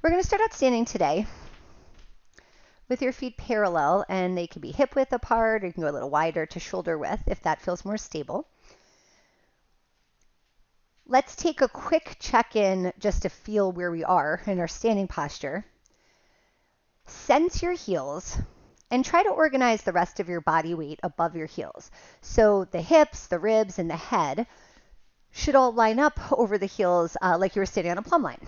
We're going to start out standing today with your feet parallel, and they can be hip width apart, or you can go a little wider to shoulder width if that feels more stable. Let's take a quick check-in just to feel where we are in our standing posture. Sense your heels and try to organize the rest of your body weight above your heels. So the hips, the ribs, and the head should all line up over the heels like you were standing on a plumb line.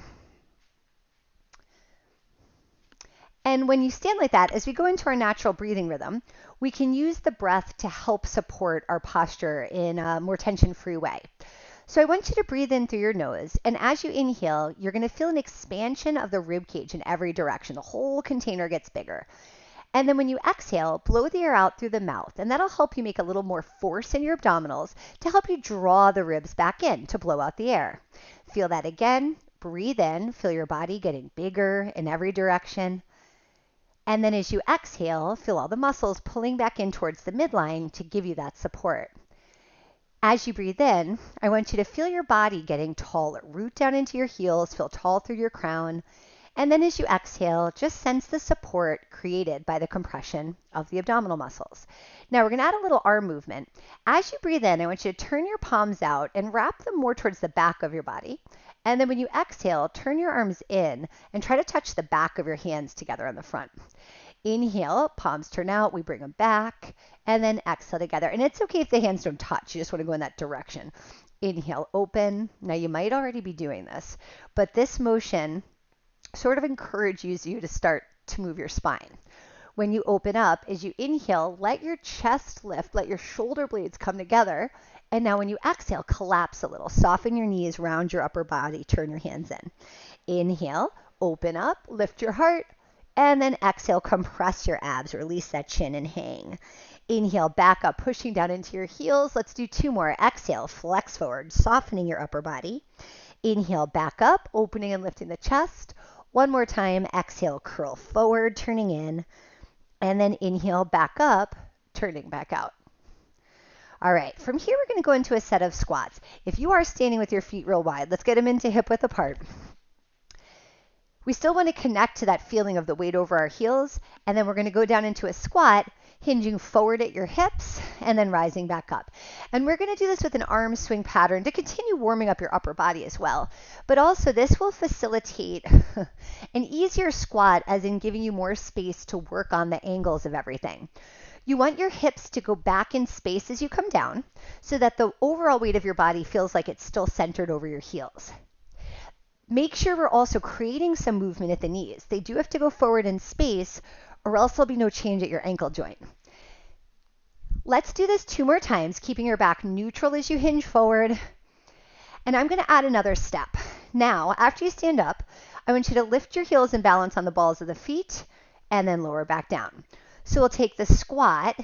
And when you stand like that, as we go into our natural breathing rhythm, we can use the breath to help support our posture in a more tension-free way. So I want you to breathe in through your nose, and as you inhale, you're going to feel an expansion of the rib cage in every direction. The whole container gets bigger. And then when you exhale, blow the air out through the mouth, and that'll help you make a little more force in your abdominals to help you draw the ribs back in to blow out the air. Feel that again. Breathe in. Feel your body getting bigger in every direction. And then as you exhale, feel all the muscles pulling back in towards the midline to give you that support. As you breathe in, I want you to feel your body getting taller. Root down into your heels, feel tall through your crown. And then as you exhale, just sense the support created by the compression of the abdominal muscles. Now we're going to add a little arm movement. As you breathe in, I want you to turn your palms out and wrap them more towards the back of your body. And then when you exhale, turn your arms in and try to touch the back of your hands together on the front. Inhale, palms turn out, we bring them back, and then exhale together. And it's okay if the hands don't touch, you just want to go in that direction. Inhale, open. Now you might already be doing this, but this motion sort of encourages you to start to move your spine. When you open up, as you inhale, let your chest lift, let your shoulder blades come together. And now when you exhale, collapse a little. Soften your knees, round your upper body, turn your hands in. Inhale, open up, lift your heart, and then exhale, compress your abs, release that chin and hang. Inhale, back up, pushing down into your heels. Let's do two more. Exhale, flex forward, softening your upper body. Inhale, back up, opening and lifting the chest. One more time, exhale, curl forward, turning in, and then inhale, back up, turning back out. All right, from here, we're going to go into a set of squats. If you are standing with your feet real wide, let's get them into hip width apart. We still want to connect to that feeling of the weight over our heels, and then we're going to go down into a squat, hinging forward at your hips and then rising back up. And we're going to do this with an arm swing pattern to continue warming up your upper body as well. But also this will facilitate an easier squat, as in giving you more space to work on the angles of everything. You want your hips to go back in space as you come down so that the overall weight of your body feels like it's still centered over your heels. Make sure we're also creating some movement at the knees. They do have to go forward in space, or else there'll be no change at your ankle joint. Let's do this two more times, keeping your back neutral as you hinge forward. And I'm going to add another step. Now, after you stand up, I want you to lift your heels and balance on the balls of the feet, and then lower back down. So we'll take the squat.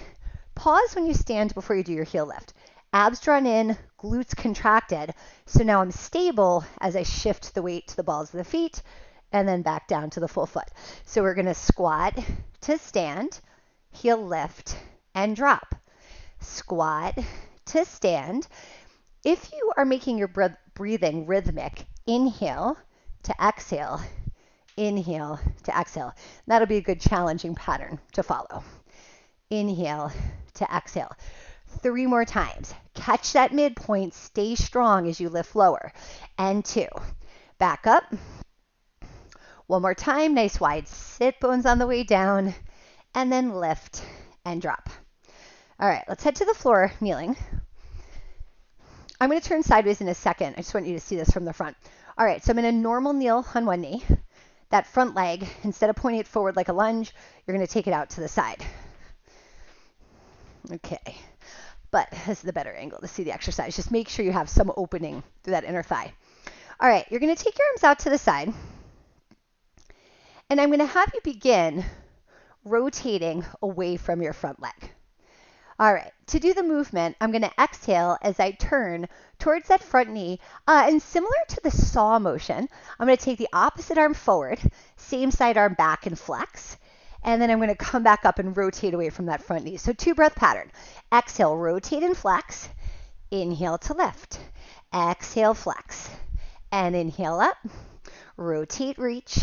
Pause when you stand before you do your heel lift. Abs drawn in, glutes contracted. So now I'm stable as I shift the weight to the balls of the feet and then back down to the full foot. So we're going to squat to stand, heel lift, and drop. Squat to stand. If you are making your breathing rhythmic, inhale to exhale, inhale to exhale. That'll be a good challenging pattern to follow. Inhale to exhale. 3 more times. Catch that midpoint. Stay strong as you lift lower. And 2. Back up. One more time. Nice wide sit bones on the way down. And then lift and drop. All right, let's head to the floor kneeling. I'm going to turn sideways in a second. I just want you to see this from the front. All right, so I'm in a normal kneel on one knee. That front leg, instead of pointing it forward like a lunge, you're going to take it out to the side. Okay. But this is the better angle to see the exercise. Just make sure you have some opening through that inner thigh. All right, you're going to take your arms out to the side. And I'm going to have you begin rotating away from your front leg. All right, to do the movement, I'm going to exhale as I turn towards that front knee. And similar to the saw motion, I'm going to take the opposite arm forward, same side arm back and flex. And then I'm going to come back up and rotate away from that front knee. So 2-breath pattern. Exhale, rotate and flex. Inhale to lift. Exhale, flex. And inhale up. Rotate, reach.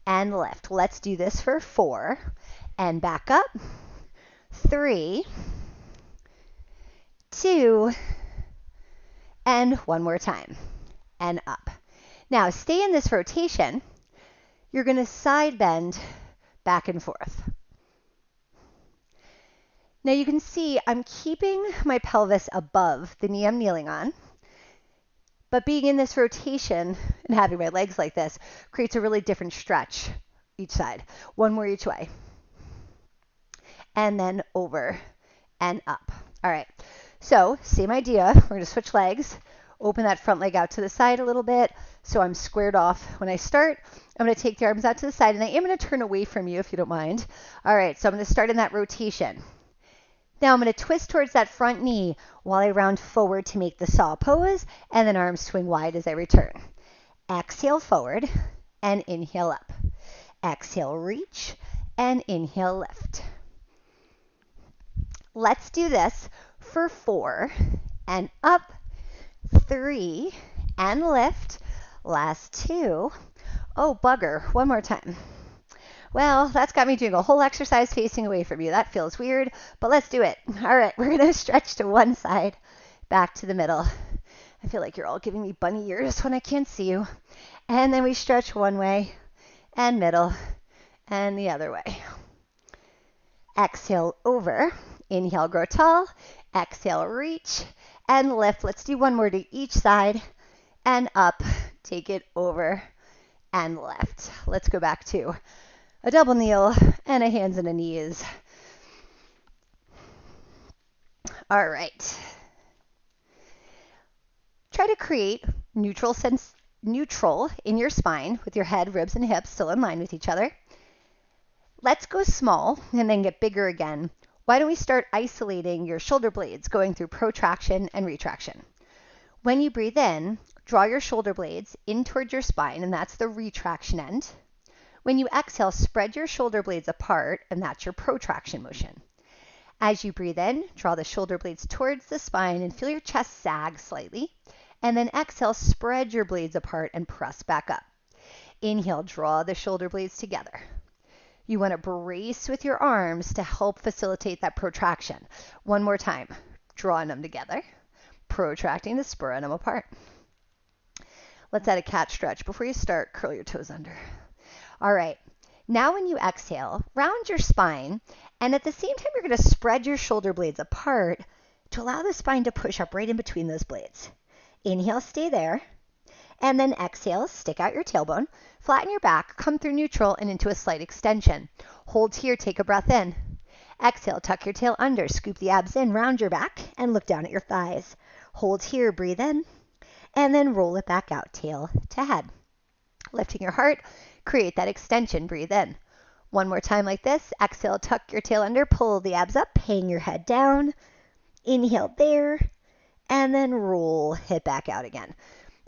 and lift. Let's do this for 4 and back up. 3, 2, and one more time and up. Now stay in this rotation. You're going to side bend back and forth. Now you can see I'm keeping my pelvis above the knee I'm kneeling on, but being in this rotation and having my legs like this creates a really different stretch each side. One more each way. And then over and up. All right, so same idea. We're going to switch legs. Open that front leg out to the side a little bit so I'm squared off. When I start, I'm going to take the arms out to the side, and I am going to turn away from you if you don't mind. All right, so I'm going to start in that rotation. Now I'm going to twist towards that front knee while I round forward to make the saw pose, and then arms swing wide as I return. Exhale forward and inhale up. Exhale, reach, and inhale, lift. Let's do this for 4 and up, 3 and lift. Last 2. Oh, bugger. One more time. Well, that's got me doing a whole exercise facing away from you. That feels weird, but let's do it. All right, we're going to stretch to one side, back to the middle. I feel like you're all giving me bunny ears when I can't see you. And then we stretch one way and middle and the other way. Exhale over. Inhale, grow tall. Exhale, reach and lift. Let's do one more to each side and up. Take it over and lift. Let's go back to a double kneel and a hands and a knees. All right. Try to create neutral in your spine with your head, ribs, and hips still in line with each other. Let's go small and then get bigger again. Why don't we start isolating your shoulder blades, going through protraction and retraction. When you breathe in, draw your shoulder blades in towards your spine, and that's the retraction end. When you exhale, spread your shoulder blades apart, and that's your protraction motion. As you breathe in, draw the shoulder blades towards the spine and feel your chest sag slightly. And then exhale, spread your blades apart and press back up. Inhale, draw the shoulder blades together. You want to brace with your arms to help facilitate that protraction. One more time, drawing them together, protracting to spread them apart. Let's add a cat stretch. Before you start, curl your toes under. All right, now when you exhale, round your spine, and at the same time, you're going to spread your shoulder blades apart to allow the spine to push up right in between those blades. Inhale, stay there, and then exhale, stick out your tailbone, flatten your back, come through neutral and into a slight extension. Hold here, take a breath in. Exhale, tuck your tail under, scoop the abs in, round your back, and look down at your thighs. Hold here, breathe in, and then roll it back out, tail to head. Lifting your heart, create that extension, breathe in. One more time like this. Exhale, tuck your tail under, pull the abs up, hang your head down. Inhale there, and then roll, hip back out again.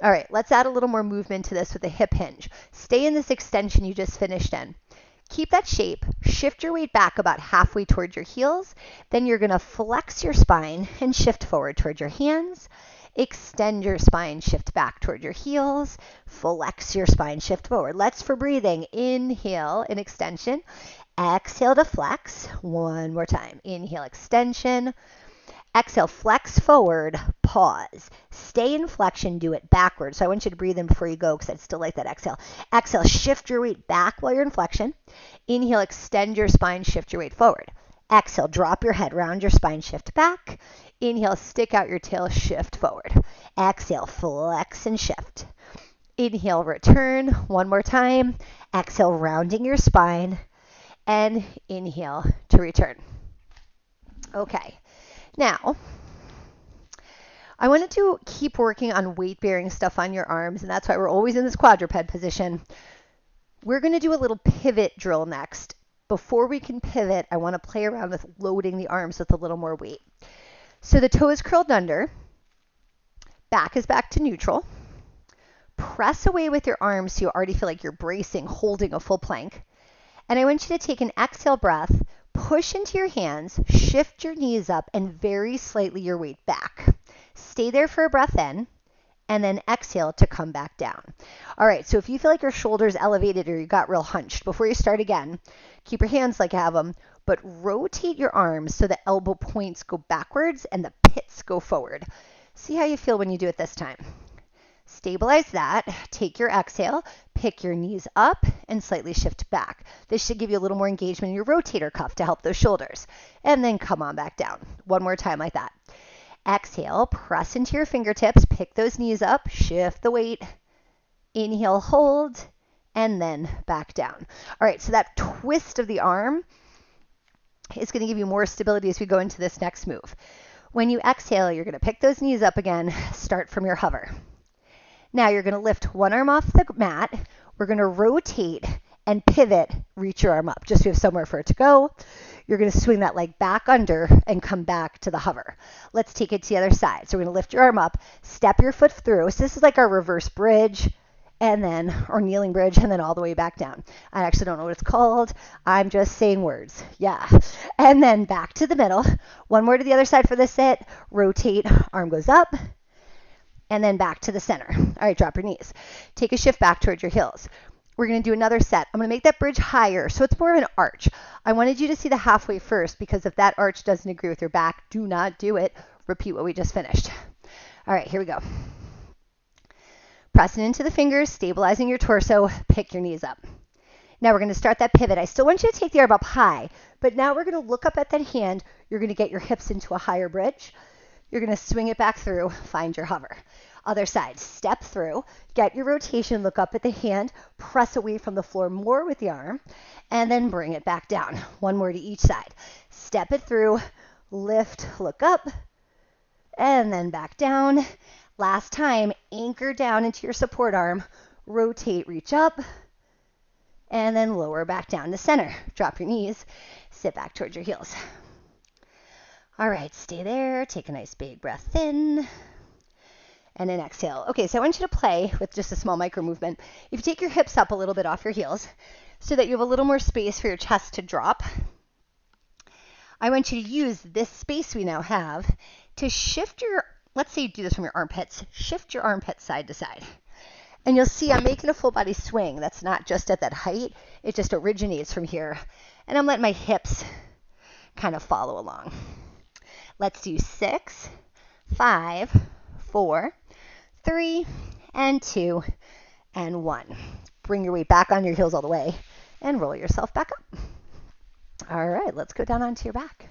All right, let's add a little more movement to this with a hip hinge. Stay in this extension you just finished in. Keep that shape, shift your weight back about halfway towards your heels. Then you're going to flex your spine and shift forward towards your hands. Extend your spine, shift back toward your heels, flex your spine, shift forward. Let's for breathing. Inhale in extension, exhale to flex. One more time. Inhale, extension. Exhale, flex forward, pause. Stay in flexion, do it backwards. So I want you to breathe in before you go because I'd still like that exhale. Exhale, shift your weight back while you're in flexion. Inhale, extend your spine, shift your weight forward. Exhale, drop your head, round your spine, shift back. Inhale, stick out your tail, shift forward. Exhale, flex and shift. Inhale, return. One more time. Exhale, rounding your spine. And inhale to return. Okay. Now, I wanted to keep working on weight-bearing stuff on your arms, and that's why we're always in this quadruped position. We're going to do a little pivot drill next. Before we can pivot, I want to play around with loading the arms with a little more weight. So the toe is curled under, back is back to neutral. Press away with your arms so you already feel like you're bracing, holding a full plank. And I want you to take an exhale breath, push into your hands, shift your knees up, and very slightly your weight back. Stay there for a breath in, and then exhale to come back down. All right, so if you feel like your shoulders elevated or you got real hunched, before you start again, keep your hands like you have them, but rotate your arms so the elbow points go backwards and the pits go forward. See how you feel when you do it this time. Stabilize that. Take your exhale, pick your knees up, and slightly shift back. This should give you a little more engagement in your rotator cuff to help those shoulders. And then come on back down. One more time like that. Exhale, press into your fingertips, pick those knees up, shift the weight. Inhale, hold, and then back down. All right, so that twist of the arm is going to give you more stability as we go into this next move. When you exhale, you're going to pick those knees up again, start from your hover. Now you're going to lift one arm off the mat. We're going to rotate and pivot, reach your arm up, just so you have somewhere for it to go. You're going to swing that leg back under and come back to the hover. Let's take it to the other side. So we're going to lift your arm up, step your foot through. So this is like our reverse bridge, and then, or kneeling bridge, and then all the way back down. I actually don't know what it's called. I'm just saying words. Yeah. And then back to the middle. One more to the other side for this set. Rotate, arm goes up, and then back to the center. All right, drop your knees. Take a shift back towards your heels. We're going to do another set. I'm going to make that bridge higher, so it's more of an arch. I wanted you to see the halfway first, because if that arch doesn't agree with your back, do not do it. Repeat what we just finished. All right, here we go. Pressing into the fingers, stabilizing your torso, pick your knees up. Now we're going to start that pivot. I still want you to take the arm up high, but now we're going to look up at that hand. You're going to get your hips into a higher bridge. You're going to swing it back through, find your hover. Other side, step through, get your rotation, look up at the hand, press away from the floor more with the arm, and then bring it back down. One more to each side. Step it through, lift, look up, and then back down. Last time, anchor down into your support arm, rotate, reach up, and then lower back down to center. Drop your knees, sit back towards your heels. All right, stay there, take a nice big breath in, and then exhale. Okay, so I want you to play with just a small micro movement. If you take your hips up a little bit off your heels so that you have a little more space for your chest to drop, I want you to use this space we now have to shift your, let's say you do this from your armpits, shift your armpits side to side. And you'll see I'm making a full body swing. That's not just at that height, it just originates from here. And I'm letting my hips kind of follow along. Let's do 6, 5, 4, 3, and 2, and 1. Bring your weight back on your heels all the way and roll yourself back up. All right, let's go down onto your back.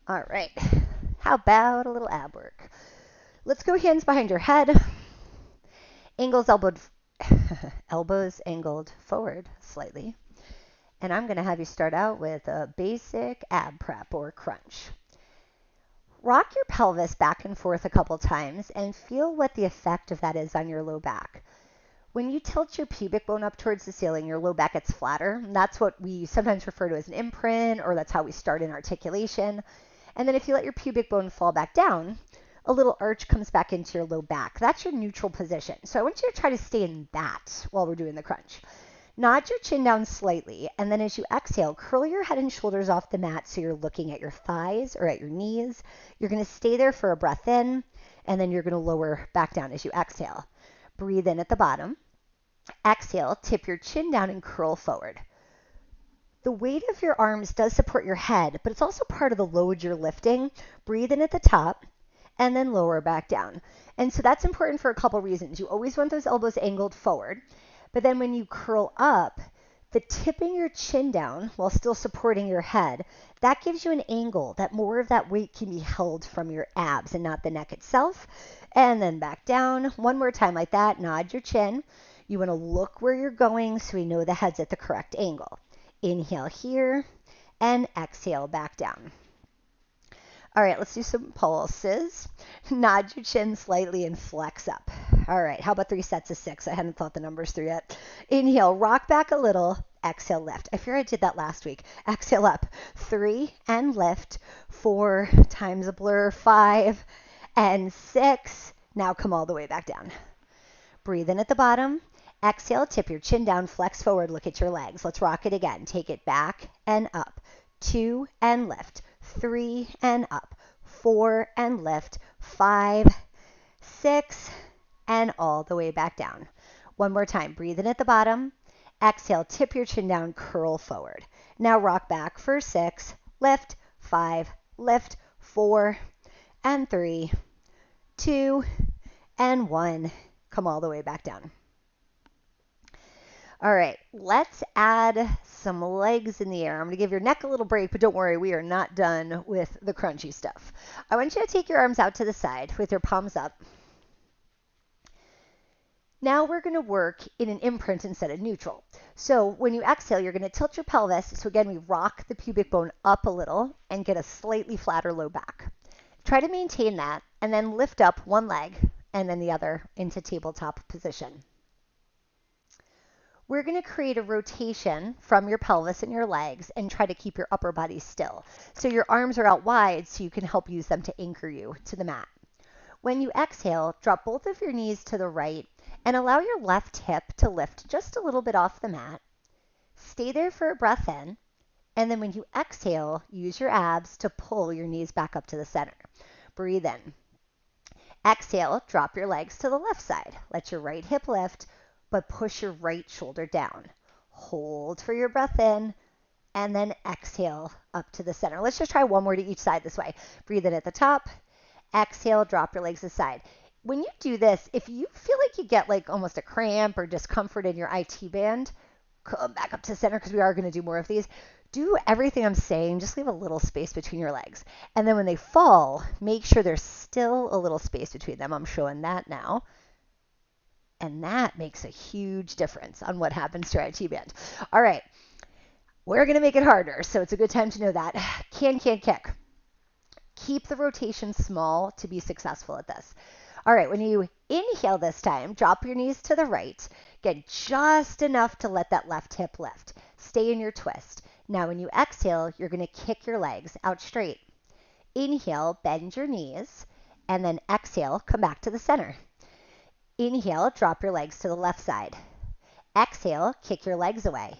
All right, how about a little ab work? Let's go hands behind your head, elbows angled forward slightly. And I'm going to have you start out with a basic ab prep or crunch. Rock your pelvis back and forth a couple times and feel what the effect of that is on your low back. When you tilt your pubic bone up towards the ceiling, your low back gets flatter. And that's what we sometimes refer to as an imprint, or that's how we start in articulation. And then if you let your pubic bone fall back down, a little arch comes back into your low back. That's your neutral position. So I want you to try to stay in that while we're doing the crunch. Nod your chin down slightly, and then as you exhale, curl your head and shoulders off the mat so you're looking at your thighs or at your knees. You're going to stay there for a breath in, and then you're going to lower back down as you exhale. Breathe in at the bottom. Exhale, tip your chin down and curl forward. The weight of your arms does support your head, but it's also part of the load you're lifting. Breathe in at the top, and then lower back down. And so that's important for a couple reasons. You always want those elbows angled forward. But then when you curl up, the tipping your chin down while still supporting your head, that gives you an angle that more of that weight can be held from your abs and not the neck itself. And then back down. One more time like that. Nod your chin. You want to look where you're going so we know the head's at the correct angle. Inhale here and exhale back down. All right, let's do some pulses. Nod your chin slightly and flex up. All right, how about 3 sets of 6? I hadn't thought the numbers through yet. Inhale, rock back a little. Exhale, lift. I fear I did that last week. Exhale up. 3 and lift. 4 times a blur. 5 and 6. Now come all the way back down. Breathe in at the bottom. Exhale, tip your chin down, flex forward, look at your legs. Let's rock it again. Take it back and up. 2 and lift. 3 and up. 4 and lift. 5, 6, and all the way back down. One more time. Breathe in at the bottom. Exhale, tip your chin down, curl forward. Now rock back for 6, lift, 5, lift, 4, and 3, 2, and 1. Come all the way back down. All right, let's add some legs in the air. I'm going to give your neck a little break, but don't worry, we are not done with the crunchy stuff. I want you to take your arms out to the side with your palms up. Now we're going to work in an imprint instead of neutral. So when you exhale, you're going to tilt your pelvis. So again, we rock the pubic bone up a little and get a slightly flatter low back. Try to maintain that and then lift up one leg and then the other into tabletop position. We're going to create a rotation from your pelvis and your legs and try to keep your upper body still. So your arms are out wide so you can help use them to anchor you to the mat. When you exhale, drop both of your knees to the right and allow your left hip to lift just a little bit off the mat. Stay there for a breath in, and then when you exhale, use your abs to pull your knees back up to the center. Breathe in. Exhale, drop your legs to the left side. Let your right hip lift, but push your right shoulder down. Hold for your breath in, and then exhale up to the center. Let's just try one more to each side this way. Breathe in at the top. Exhale, drop your legs aside. When you do this, if you feel like you get like almost a cramp or discomfort in your IT band, come back up to center because we are going to do more of these. Do everything I'm saying, just leave a little space between your legs. And then when they fall, make sure there's still a little space between them. I'm showing that now. And that makes a huge difference on what happens to your IT band. All right, we're going to make it harder, so it's a good time to know that. Can kick. Keep the rotation small to be successful at this. All right, when you inhale this time, drop your knees to the right. Get just enough to let that left hip lift. Stay in your twist. Now when you exhale, you're going to kick your legs out straight. Inhale, bend your knees, and then exhale, come back to the center. Inhale, drop your legs to the left side. Exhale, kick your legs away.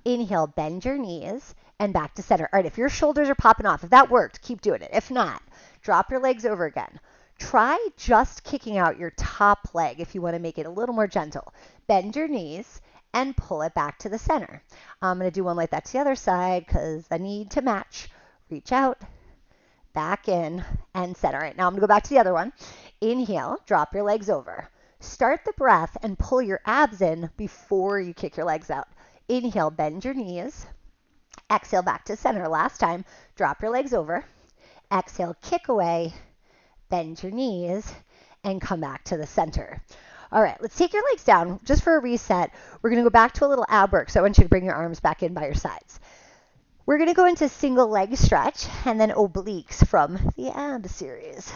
Inhale, bend your knees, and back to center. All right, if your shoulders are popping off, if that worked, keep doing it. If not, drop your legs over again. Try just kicking out your top leg if you want to make it a little more gentle. Bend your knees and pull it back to the center. I'm going to do one like that to the other side because I need to match. Reach out, back in, and center. All right, now I'm going to go back to the other one. Inhale, drop your legs over. Start the breath and pull your abs in before you kick your legs out. Inhale, bend your knees. Exhale, back to center. Last time, drop your legs over. Exhale, kick away, bend your knees, and come back to the center. All right, let's take your legs down just for a reset. We're going to go back to a little ab work, so I want you to bring your arms back in by your sides. We're going to go into single leg stretch and then obliques from the ab series.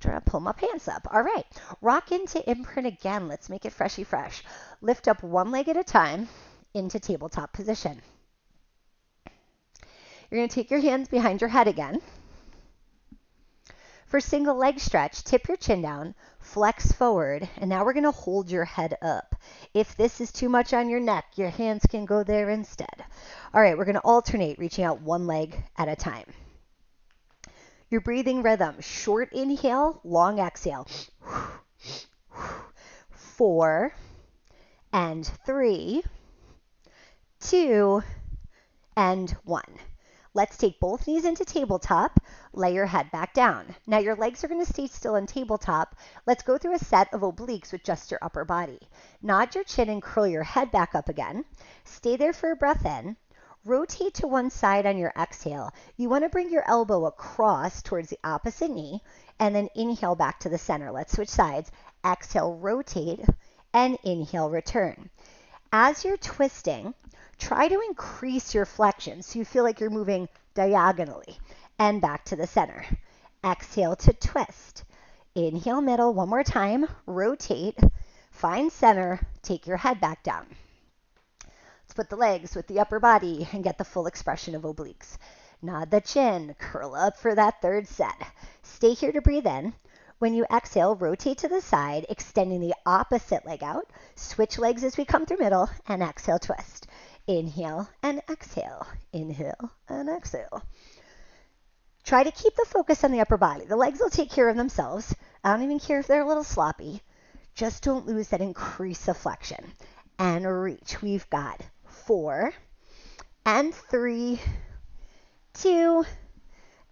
Trying to pull my pants up. All right, rock into imprint again. Let's make it freshy fresh. Lift up one leg at a time into tabletop position. You're going to take your hands behind your head again. For single leg stretch, tip your chin down, flex forward, and now we're going to hold your head up. If this is too much on your neck, your hands can go there instead. All right, we're going to alternate, reaching out one leg at a time. Your breathing rhythm, short inhale, long exhale. 4 and 3, 2 and 1. Let's take both knees into tabletop. Lay your head back down. Now your legs are going to stay still on tabletop. Let's go through a set of obliques with just your upper body. Nod your chin and curl your head back up again. Stay there for a breath in. Rotate to one side on your exhale. You want to bring your elbow across towards the opposite knee and then inhale back to the center. Let's switch sides. Exhale, rotate, and inhale, return. As you're twisting, try to increase your flexion so you feel like you're moving diagonally and back to the center. Exhale to twist. Inhale middle, one more time. Rotate, find center, take your head back down. Let's put the legs with the upper body and get the full expression of obliques. Nod the chin, curl up for that third set. Stay here to breathe in. When you exhale, rotate to the side, extending the opposite leg out. Switch legs as we come through middle, and exhale, twist. Inhale and exhale. Inhale and exhale. Try to keep the focus on the upper body. The legs will take care of themselves. I don't even care if they're a little sloppy. Just don't lose that increase of flexion. And reach. We've got 4 and 3, 2,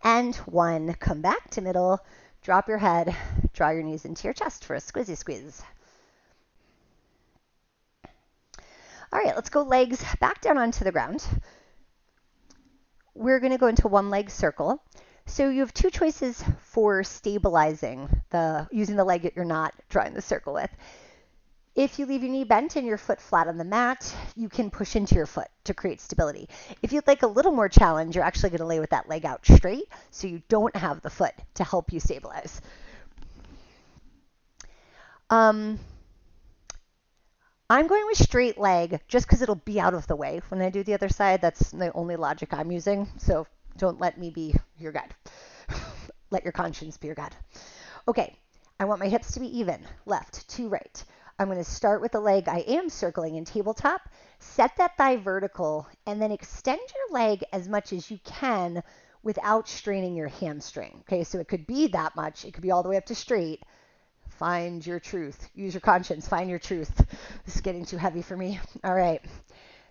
and 1. Come back to middle. Drop your head. Draw your knees into your chest for a squizzy squeeze. All right, let's go legs back down onto the ground. We're going to go into one leg circle. So you have 2 choices for stabilizing using the leg that you're not drawing the circle with. If you leave your knee bent and your foot flat on the mat, you can push into your foot to create stability. If you'd like a little more challenge, you're actually going to lay with that leg out straight so you don't have the foot to help you stabilize. I'm going with straight leg just because it'll be out of the way when I do the other side. That's the only logic I'm using, so don't let me be your guide. Let your conscience be your guide. Okay, I want my hips to be even, left to right. I'm going to start with the leg I am circling in tabletop, set that thigh vertical, and then extend your leg as much as you can without straining your hamstring. Okay, so it could be that much. It could be all the way up to straight. Find your truth. Use your conscience. Find your truth. This is getting too heavy for me. All right.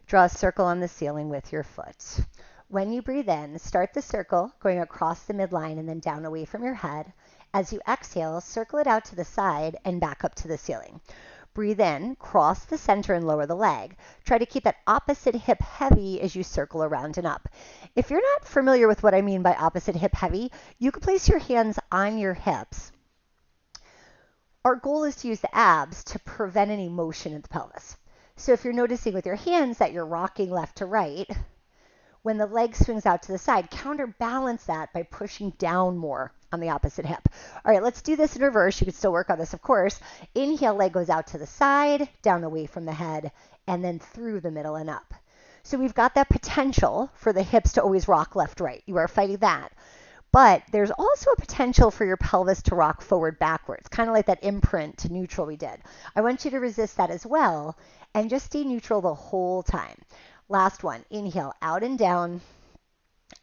Draw a circle on the ceiling with your foot. When you breathe in, start the circle going across the midline and then down away from your head. As you exhale, circle it out to the side and back up to the ceiling. Breathe in, cross the center and lower the leg. Try to keep that opposite hip heavy as you circle around and up. If you're not familiar with what I mean by opposite hip heavy, you can place your hands on your hips. Our goal is to use the abs to prevent any motion in the pelvis. So if you're noticing with your hands that you're rocking left to right, when the leg swings out to the side, counterbalance that by pushing down more on the opposite hip. All right, let's do this in reverse. You can still work on this, of course. Inhale, leg goes out to the side, down away from the head, and then through the middle and up. So we've got that potential for the hips to always rock left-right. You are fighting that. But there's also a potential for your pelvis to rock forward backwards, kind of like that imprint to neutral we did. I want you to resist that as well and just stay neutral the whole time. Last one, inhale out and down,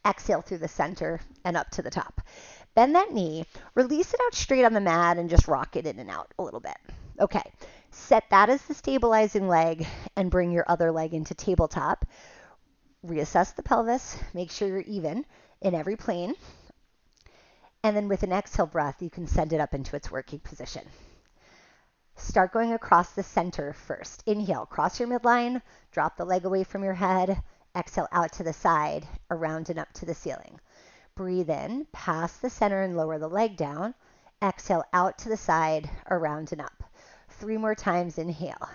exhale through the center and up to the top. Bend that knee, release it out straight on the mat and just rock it in and out a little bit. Okay, set that as the stabilizing leg and bring your other leg into tabletop. Reassess the pelvis, make sure you're even in every plane. And then with an exhale breath, you can send it up into its working position. Start going across the center first. Inhale, cross your midline, drop the leg away from your head. Exhale out to the side, around and up to the ceiling. Breathe in, pass the center and lower the leg down. Exhale out to the side, around and up. 3 more times, inhale.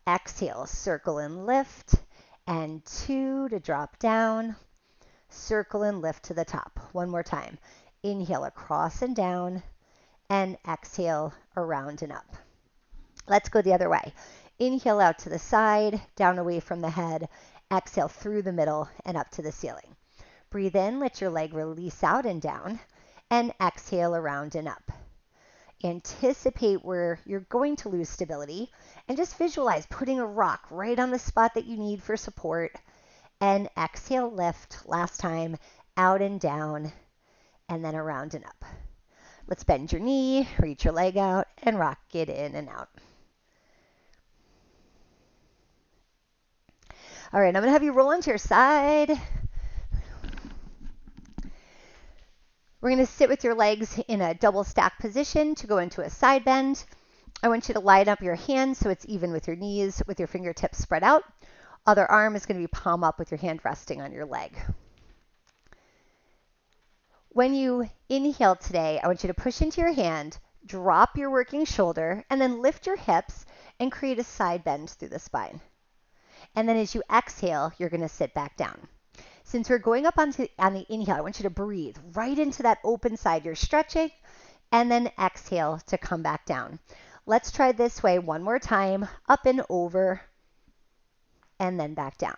Exhale, circle and lift. And 2 to drop down. Circle and lift to the top. 1 more time. Inhale across and down. And exhale around and up. Let's go the other way. Inhale out to the side, down away from the head. Exhale through the middle and up to the ceiling. Breathe in, let your leg release out and down, and exhale around and up. Anticipate where you're going to lose stability, and just visualize putting a rock right on the spot that you need for support. And exhale, lift, last time, out and down, and then around and up. Let's bend your knee, reach your leg out, and rock it in and out. All right, I'm going to have you roll onto your side. We're going to sit with your legs in a double stack position to go into a side bend. I want you to line up your hands so it's even with your knees, with your fingertips spread out. Other arm is going to be palm up with your hand resting on your leg. When you inhale today, I want you to push into your hand, drop your working shoulder, and then lift your hips and create a side bend through the spine. And then as you exhale, you're going to sit back down. Since we're going up on the inhale, I want you to breathe right into that open side you're stretching, and then exhale to come back down. Let's try this way one more time, up and over, and then back down.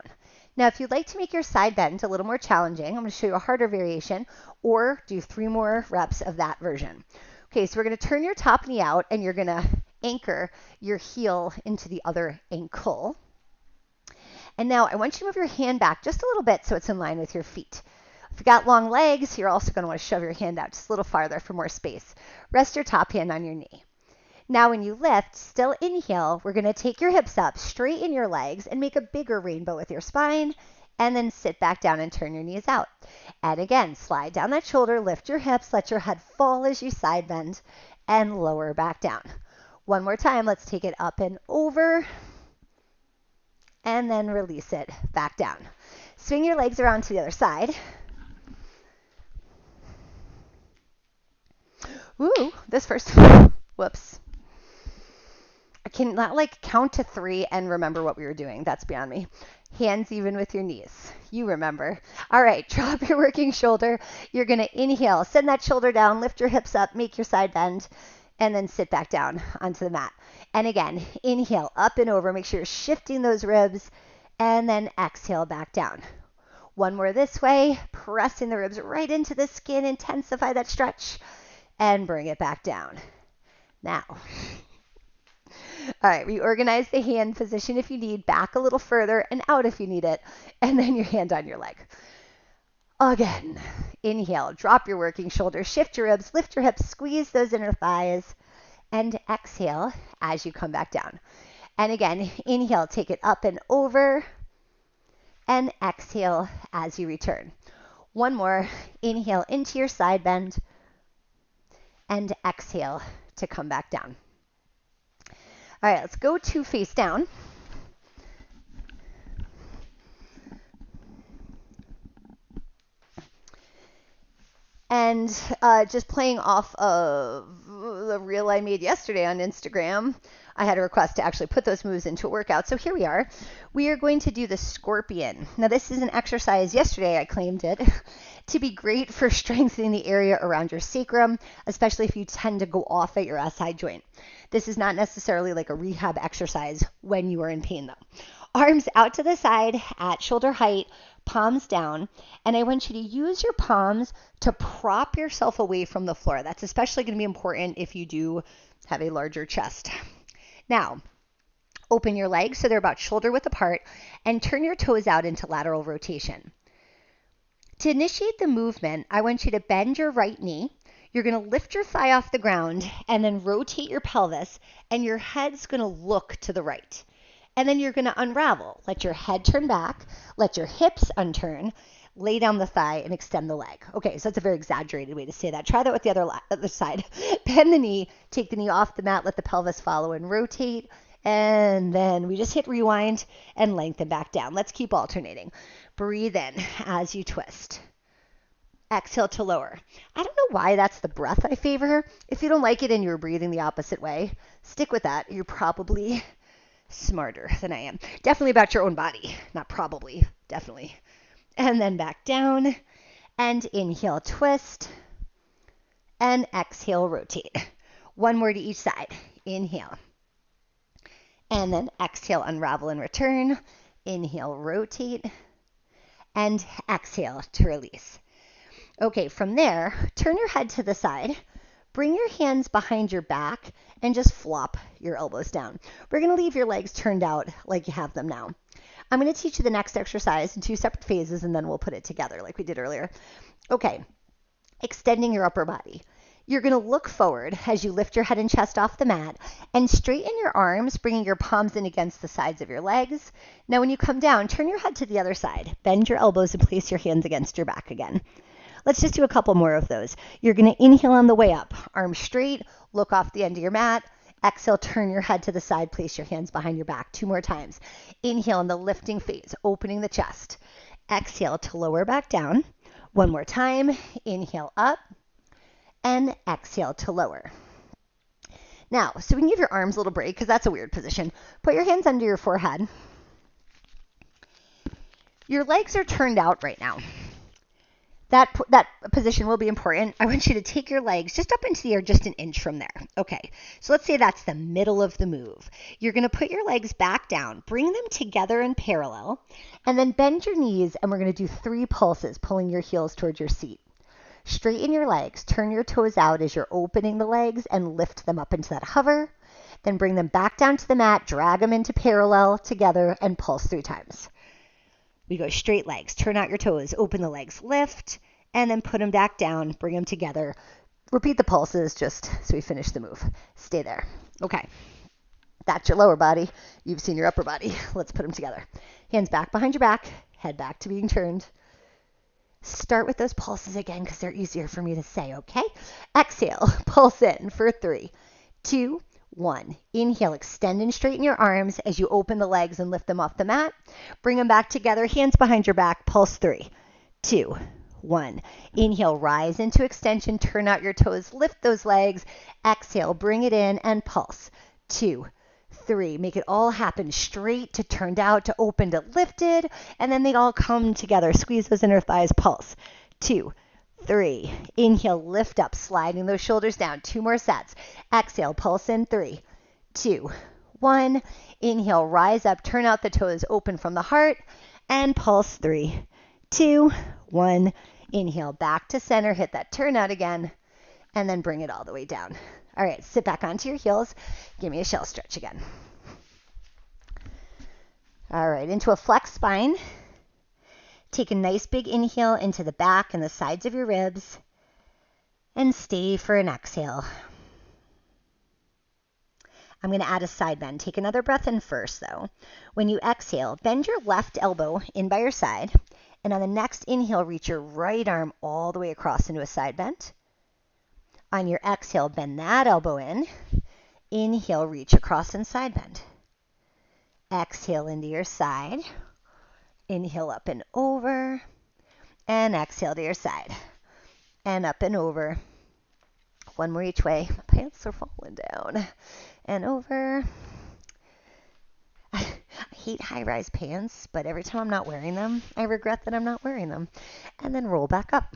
Now, if you'd like to make your side bend a little more challenging, I'm going to show you a harder variation, or do 3 more reps of that version. Okay, so we're going to turn your top knee out and you're going to anchor your heel into the other ankle. And now I want you to move your hand back just a little bit so it's in line with your feet. If you've got long legs, you're also going to want to shove your hand out just a little farther for more space. Rest your top hand on your knee. Now when you lift, still inhale, we're going to take your hips up, straighten your legs, and make a bigger rainbow with your spine, and then sit back down and turn your knees out. And again, slide down that shoulder, lift your hips, let your head fall as you side bend, and lower back down. One more time, let's take it up and over, and then release it back down. Swing your legs around to the other side. Ooh, this first, whoops. I cannot count to 3 and remember what we were doing. That's beyond me. Hands even with your knees. You remember. All right, drop your working shoulder. You're going to inhale, send that shoulder down, lift your hips up, make your side bend, and then sit back down onto the mat. And again, inhale, up and over. Make sure you're shifting those ribs, and then exhale back down. One more this way, pressing the ribs right into the skin, intensify that stretch, and bring it back down. Now, all right, reorganize the hand position if you need, back a little further and out if you need it, and then your hand on your leg. Again, inhale, drop your working shoulder, shift your ribs, lift your hips, squeeze those inner thighs, and exhale as you come back down. And again, inhale, take it up and over, and exhale as you return. One more, inhale into your side bend, and exhale to come back down. All right, let's go to face down. And just playing off of the reel I made yesterday on Instagram, I had a request to actually put those moves into a workout. So here we are. We are going to do the scorpion. Now this is an exercise, yesterday I claimed it, to be great for strengthening the area around your sacrum, especially if you tend to go off at your SI joint. This is not necessarily like a rehab exercise when you are in pain though. Arms out to the side at shoulder height, palms down, and I want you to use your palms to prop yourself away from the floor. That's especially going to be important if you do have a larger chest. Now, open your legs so they're about shoulder width apart and turn your toes out into lateral rotation. To initiate the movement, I want you to bend your right knee. You're going to lift your thigh off the ground and then rotate your pelvis, and your head's going to look to the right. And then you're going to unravel. Let your head turn back, let your hips unturn, lay down the thigh and extend the leg. Okay, so that's a very exaggerated way to say that. Try that with the other side. Bend the knee, take the knee off the mat, let the pelvis follow and rotate. And then we just hit rewind and lengthen back down. Let's keep alternating. Breathe in as you twist. Exhale to lower. I don't know why that's the breath I favor. If you don't like it and you're breathing the opposite way, stick with that. You're probably smarter than I am. Definitely about your own body. Not probably, definitely. And then back down. And inhale, twist. And exhale, rotate. One more to each side. Inhale. And then exhale, unravel and return. Inhale, rotate. And exhale to release. Okay, from there, turn your head to the side, bring your hands behind your back, and just flop your elbows down. We're going to leave your legs turned out like you have them now. I'm going to teach you the next exercise in 2 separate phases, and then we'll put it together like we did earlier. Okay, extending your upper body. You're going to look forward as you lift your head and chest off the mat and straighten your arms, bringing your palms in against the sides of your legs. Now, when you come down, turn your head to the other side. Bend your elbows and place your hands against your back again. Let's just do a couple more of those. You're going to inhale on the way up. Arms straight, look off the end of your mat. Exhale, turn your head to the side, place your hands behind your back. 2 more times. Inhale in the lifting phase, opening the chest. Exhale to lower back down. 1 more time. Inhale up and exhale to lower. Now, so we can give your arms a little break because that's a weird position. Put your hands under your forehead. Your legs are turned out right now. That position will be important. I want you to take your legs just up into the air, just an inch from there. Okay, so let's say that's the middle of the move. You're going to put your legs back down, bring them together in parallel, and then bend your knees, and we're going to do 3 pulses, pulling your heels towards your seat. Straighten your legs. Turn your toes out as you're opening the legs and lift them up into that hover. Then bring them back down to the mat, drag them into parallel together, and pulse 3 times. We go straight legs. Turn out your toes, open the legs, lift, and then put them back down, bring them together. Repeat the pulses just so we finish the move. Stay there. Okay. That's your lower body. You've seen your upper body. Let's put them together. Hands back behind your back, head back to being turned. Start with those pulses again because they're easier for me to say, okay? Exhale, pulse in for 3, 2, 1. Inhale, extend and straighten your arms as you open the legs and lift them off the mat. Bring them back together, hands behind your back, pulse 3, 2, 1. Inhale, rise into extension, turn out your toes, lift those legs. Exhale, bring it in and pulse. 2, 3. Make it all happen straight to turned out to open to lifted, and then they all come together. Squeeze those inner thighs, pulse. 2, 3. Inhale, lift up, sliding those shoulders down. 2 more sets. Exhale, pulse in 3, 2, 1. Inhale, rise up, turn out the toes, open from the heart, and pulse 3, 2, 1. Inhale, back to center, hit that turn out again, and then bring it all the way down. All right, sit back onto your heels. Give me a shell stretch again. All right, into a flex spine. Take a nice big inhale into the back and the sides of your ribs, and stay for an exhale. I'm going to add a side bend. Take another breath in first, though. When you exhale, bend your left elbow in by your side, and on the next inhale, reach your right arm all the way across into a side bend. On your exhale, bend that elbow in. Inhale, reach across and side bend. Exhale into your side. Inhale up and over. And exhale to your side. And up and over. One more each way. My pants are falling down. And over. I hate high-rise pants, but every time I'm not wearing them, I regret that I'm not wearing them. And then roll back up.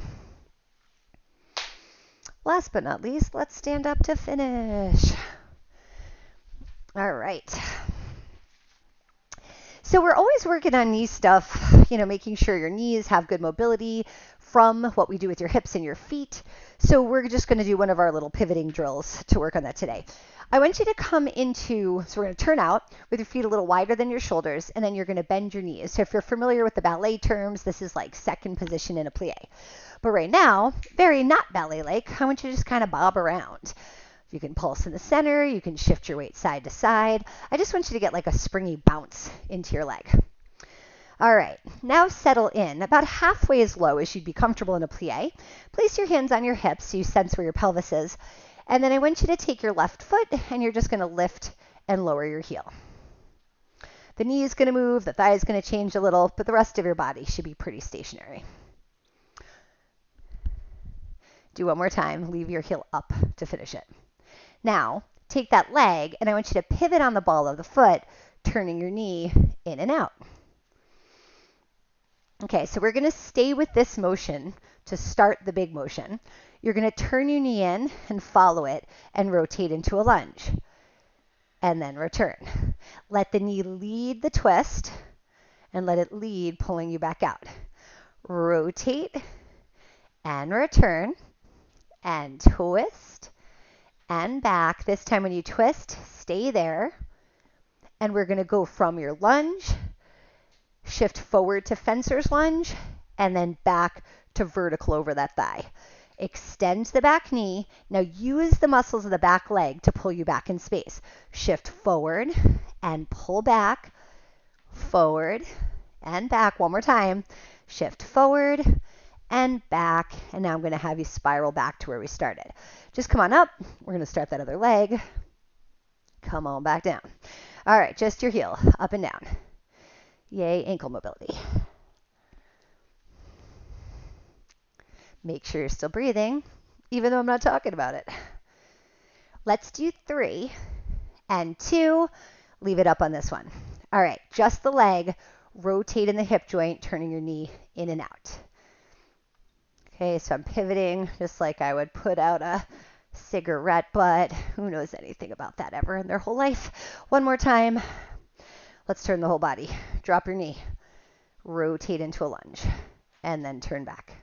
Last but not least, let's stand up to finish. All right. So we're always working on knee stuff, making sure your knees have good mobility from what we do with your hips and your feet. So we're just going to do one of our little pivoting drills to work on that today. I want you to come so we're going to turn out with your feet a little wider than your shoulders, and then you're going to bend your knees. So if you're familiar with the ballet terms, this is like second position in a plie. But right now, very not ballet-like, I want you to just kind of bob around. You can pulse in the center, you can shift your weight side to side. I just want you to get like a springy bounce into your leg. All right, now settle in about halfway as low as you'd be comfortable in a plie. Place your hands on your hips so you sense where your pelvis is. And then I want you to take your left foot and you're just going to lift and lower your heel. The knee is going to move, the thigh is going to change a little, but the rest of your body should be pretty stationary. Do one more time, leave your heel up to finish it. Now, take that leg and I want you to pivot on the ball of the foot, turning your knee in and out. Okay, so we're going to stay with this motion to start the big motion. You're going to turn your knee in and follow it and rotate into a lunge. And then return. Let the knee lead the twist and let it lead pulling you back out. Rotate and return and twist and back. This time when you twist, stay there. And we're going to go from your lunge, shift forward to fencer's lunge, and then back to vertical over that thigh. Extend the back knee. Now use the muscles of the back leg to pull you back in space. Shift forward and pull back, forward and back. One more time. Shift forward and back. And now I'm going to have you spiral back to where we started. Just come on up. We're going to start that other leg. Come on back down. All right, just your heel, up and down. Yay, ankle mobility. Make sure you're still breathing, even though I'm not talking about it. Let's do 3 and 2. Leave it up on this one. All right, just the leg. Rotate in the hip joint, turning your knee in and out. Okay, so I'm pivoting just like I would put out a cigarette butt. Who knows anything about that ever in their whole life? One more time. Let's turn the whole body. Drop your knee. Rotate into a lunge. And then turn back.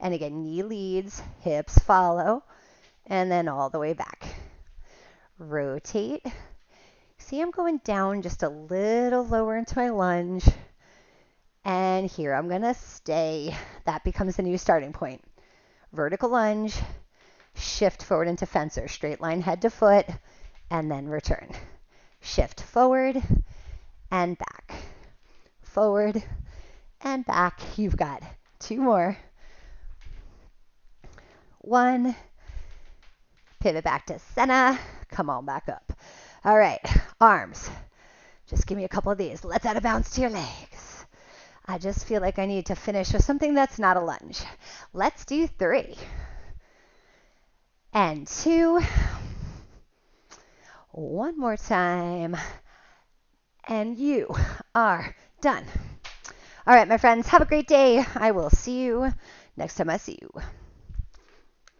And again, knee leads, hips follow, and then all the way back. Rotate. See, I'm going down just a little lower into my lunge. And here I'm going to stay. That becomes the new starting point. Vertical lunge, shift forward into fencer, straight line head to foot, and then return. Shift forward and back. Forward and back. You've got 2 more. 1. Pivot back to center. Come on back up. All right, arms. Just give me a couple of these. Let that bounce to your legs. I just feel like I need to finish with something that's not a lunge. Let's do 3. And 2. One more time. And you are done. All right, my friends, have a great day. I will see you next time I see you.